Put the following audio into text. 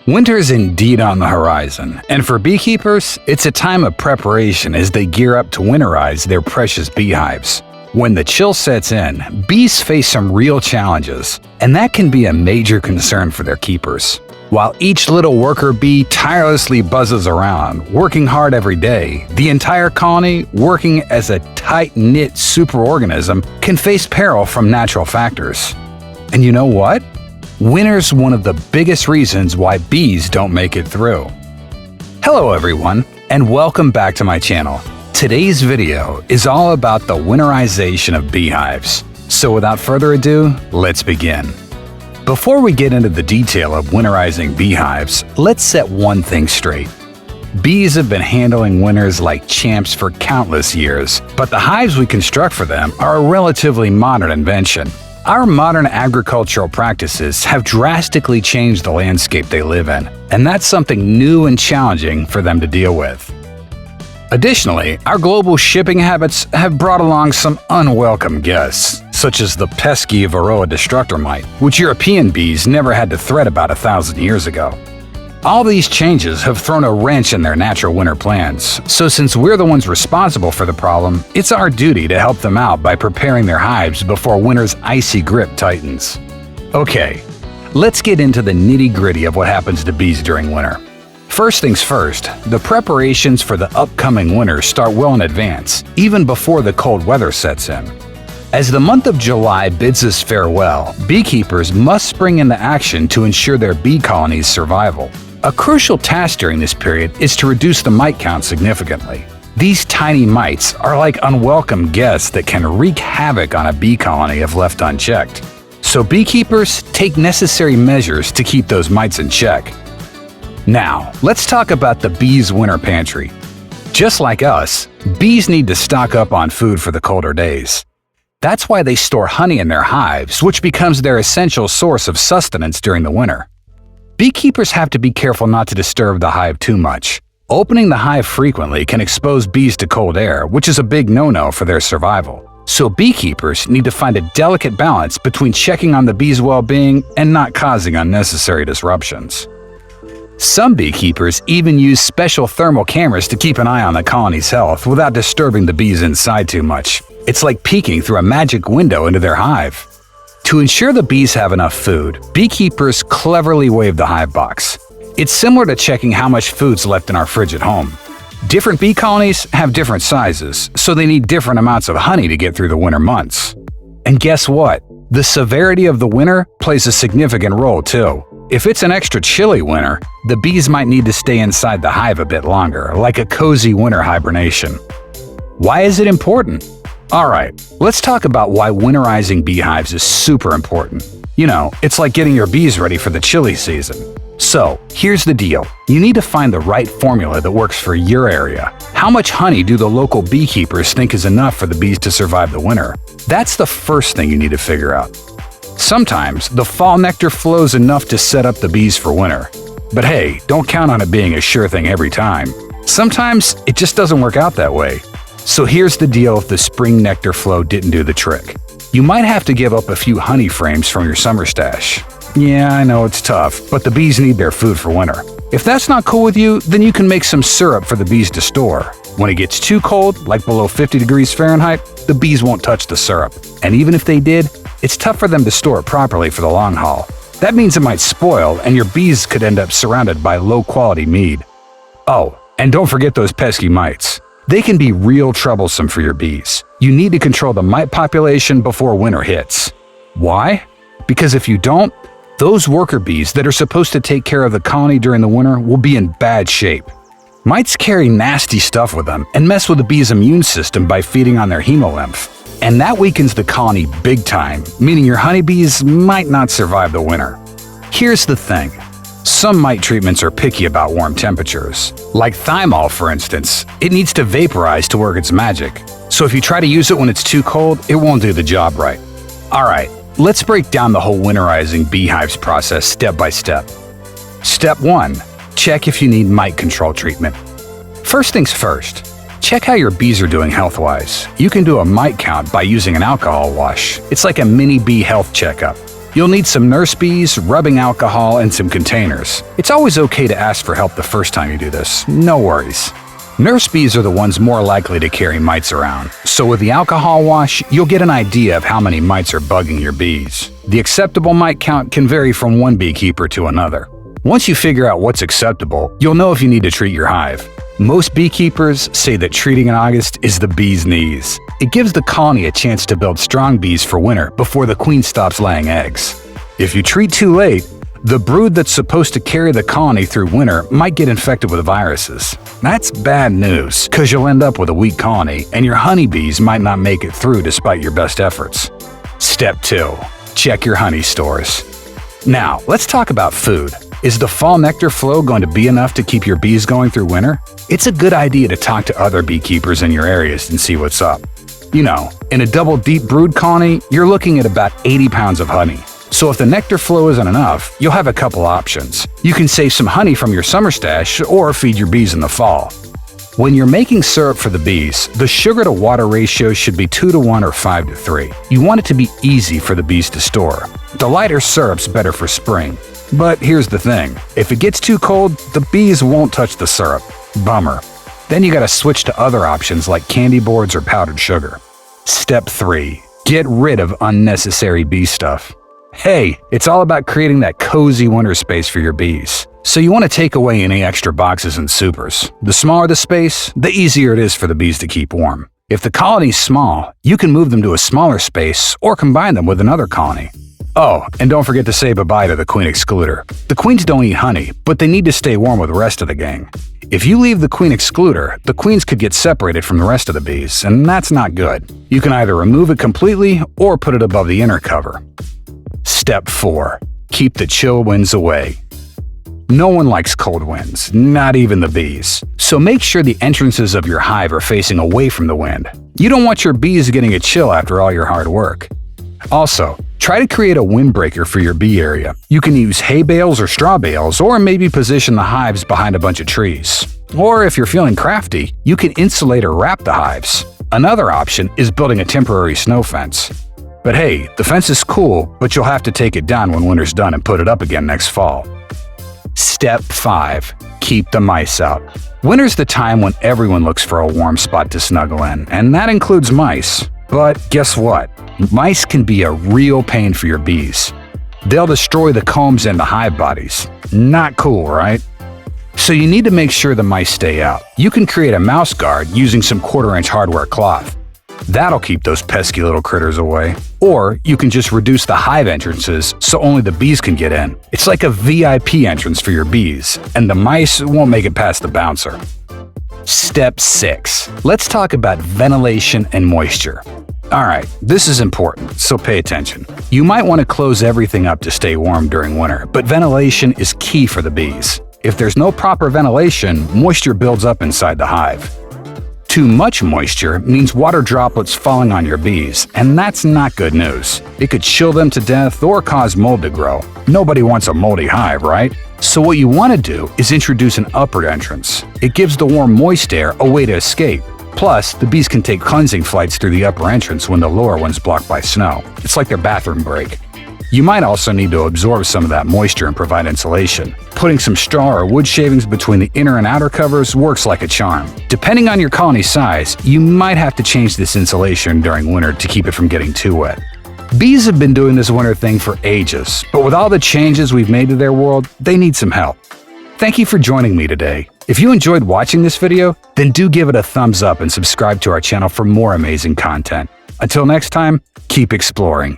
Winter is indeed on the horizon, and for beekeepers, it's a time of preparation as they gear up to winterize their precious beehives. When the chill sets in, bees face some real challenges, and that can be a major concern for their keepers. While each little worker bee tirelessly buzzes around, working hard every day, the entire colony, working as a tight-knit superorganism, can face peril from natural factors. And you know what? Winter's one of the biggest reasons why bees don't make it through. Hello everyone, and welcome back to my channel. Today's video is all about the winterization of beehives. So without further ado, let's begin. Before we get into the detail of winterizing beehives, let's set one thing straight. Bees have been handling winters like champs for countless years, but the hives we construct for them are a relatively modern invention. Our modern agricultural practices have drastically changed the landscape they live in, and that's something new and challenging for them to deal with. Additionally, our global shipping habits have brought along some unwelcome guests, such as the pesky Varroa destructor mite, which European bees never had to fret about 1,000 years ago. All these changes have thrown a wrench in their natural winter plans, so since we're the ones responsible for the problem, it's our duty to help them out by preparing their hives before winter's icy grip tightens. Okay, let's get into the nitty-gritty of what happens to bees during winter. First things first, the preparations for the upcoming winter start well in advance, even before the cold weather sets in. As the month of July bids us farewell, beekeepers must spring into action to ensure their bee colony's survival. A crucial task during this period is to reduce the mite count significantly. These tiny mites are like unwelcome guests that can wreak havoc on a bee colony if left unchecked. So beekeepers take necessary measures to keep those mites in check. Now, let's talk about the bees' winter pantry. Just like us, bees need to stock up on food for the colder days. That's why they store honey in their hives, which becomes their essential source of sustenance during the winter. Beekeepers have to be careful not to disturb the hive too much. Opening the hive frequently can expose bees to cold air, which is a big no-no for their survival. So beekeepers need to find a delicate balance between checking on the bees' well-being and not causing unnecessary disruptions. Some beekeepers even use special thermal cameras to keep an eye on the colony's health without disturbing the bees inside too much. It's like peeking through a magic window into their hive. To ensure the bees have enough food, beekeepers cleverly wave the hive box. It's similar to checking how much food's left in our fridge at home. Different bee colonies have different sizes, so they need different amounts of honey to get through the winter months. And guess what? The severity of the winter plays a significant role too. If it's an extra chilly winter, the bees might need to stay inside the hive a bit longer, like a cozy winter hibernation. Why is it important? Alright, let's talk about why winterizing beehives is super important. You know, it's like getting your bees ready for the chilly season. So, here's the deal. You need to find the right formula that works for your area. How much honey do the local beekeepers think is enough for the bees to survive the winter? That's the first thing you need to figure out. Sometimes, the fall nectar flows enough to set up the bees for winter. But hey, don't count on it being a sure thing every time. Sometimes, it just doesn't work out that way. So here's the deal if the spring nectar flow didn't do the trick. You might have to give up a few honey frames from your summer stash. Yeah, I know it's tough, but the bees need their food for winter. If that's not cool with you, then you can make some syrup for the bees to store. When it gets too cold, like below 50 degrees Fahrenheit, the bees won't touch the syrup. And even if they did, it's tough for them to store it properly for the long haul. That means it might spoil, and your bees could end up surrounded by low-quality mead. Oh, and don't forget those pesky mites. They can be real troublesome for your bees. You need to control the mite population before winter hits. Why? Because if you don't, those worker bees that are supposed to take care of the colony during the winter will be in bad shape. Mites carry nasty stuff with them and mess with the bee's immune system by feeding on their hemolymph. And that weakens the colony big time, meaning your honeybees might not survive the winter. Here's the thing. Some mite treatments are picky about warm temperatures. Like thymol, for instance, it needs to vaporize to work its magic. So if you try to use it when it's too cold, it won't do the job right. Alright, let's break down the whole winterizing beehives process step by step. Step 1. Check if you need mite control treatment. First things first, check how your bees are doing health-wise. You can do a mite count by using an alcohol wash. It's like a mini bee health checkup. You'll need some nurse bees, rubbing alcohol, and some containers. It's always okay to ask for help the first time you do this, no worries. Nurse bees are the ones more likely to carry mites around, so with the alcohol wash, you'll get an idea of how many mites are bugging your bees. The acceptable mite count can vary from one beekeeper to another. Once you figure out what's acceptable, you'll know if you need to treat your hive. Most beekeepers say that treating in August is the bee's knees. It gives the colony a chance to build strong bees for winter before the queen stops laying eggs. If you treat too late, the brood that's supposed to carry the colony through winter might get infected with viruses. That's bad news, because you'll end up with a weak colony and your honeybees might not make it through despite your best efforts. Step 2. Check your honey stores. Now, let's talk about food. Is the fall nectar flow going to be enough to keep your bees going through winter? It's a good idea to talk to other beekeepers in your areas and see what's up. You know, in a double deep brood colony, you're looking at about 80 pounds of honey. So if the nectar flow isn't enough, you'll have a couple options. You can save some honey from your summer stash or feed your bees in the fall. When you're making syrup for the bees, the sugar to water ratio should be 2:1 or 5:3. You want it to be easy for the bees to store. The lighter syrup's better for spring. But here's the thing, if it gets too cold, the bees won't touch the syrup. Bummer. Then you gotta switch to other options like candy boards or powdered sugar. Step 3. Get rid of unnecessary bee stuff. Hey, it's all about creating that cozy winter space for your bees. So you want to take away any extra boxes and supers. The smaller the space, the easier it is for the bees to keep warm. If the colony's small, you can move them to a smaller space or combine them with another colony. Oh, and don't forget to say bye-bye to the queen excluder. The queens don't eat honey, but they need to stay warm with the rest of the gang. If you leave the queen excluder, the queens could get separated from the rest of the bees, and that's not good. You can either remove it completely or put it above the inner cover. Step 4. Keep the chill winds away. No one likes cold winds, not even the bees. So make sure the entrances of your hive are facing away from the wind. You don't want your bees getting a chill after all your hard work. Also, try to create a windbreaker for your bee area. You can use hay bales or straw bales, or maybe position the hives behind a bunch of trees. Or if you're feeling crafty, you can insulate or wrap the hives. Another option is building a temporary snow fence. But hey, the fence is cool, but you'll have to take it down when winter's done and put it up again next fall. Step 5. Keep the mice out. Winter's the time when everyone looks for a warm spot to snuggle in, and that includes mice. But guess what? Mice can be a real pain for your bees. They'll destroy the combs and the hive bodies. Not cool, right? So you need to make sure the mice stay out. You can create a mouse guard using some 1/4-inch hardware cloth. That'll keep those pesky little critters away. Or you can just reduce the hive entrances so only the bees can get in. It's like a VIP entrance for your bees, and the mice won't make it past the bouncer. Step 6. Let's talk about ventilation and moisture. Alright, this is important, so pay attention. You might want to close everything up to stay warm during winter, but ventilation is key for the bees. If there's no proper ventilation, moisture builds up inside the hive. Too much moisture means water droplets falling on your bees, and that's not good news. It could chill them to death or cause mold to grow. Nobody wants a moldy hive, right? So what you want to do is introduce an upward entrance. It gives the warm, moist air a way to escape. Plus, the bees can take cleansing flights through the upper entrance when the lower one's blocked by snow. It's like their bathroom break. You might also need to absorb some of that moisture and provide insulation. Putting some straw or wood shavings between the inner and outer covers works like a charm. Depending on your colony size, you might have to change this insulation during winter to keep it from getting too wet. Bees have been doing this winter thing for ages, but with all the changes we've made to their world, they need some help. Thank you for joining me today. If you enjoyed watching this video, then do give it a thumbs up and subscribe to our channel for more amazing content. Until next time, keep exploring.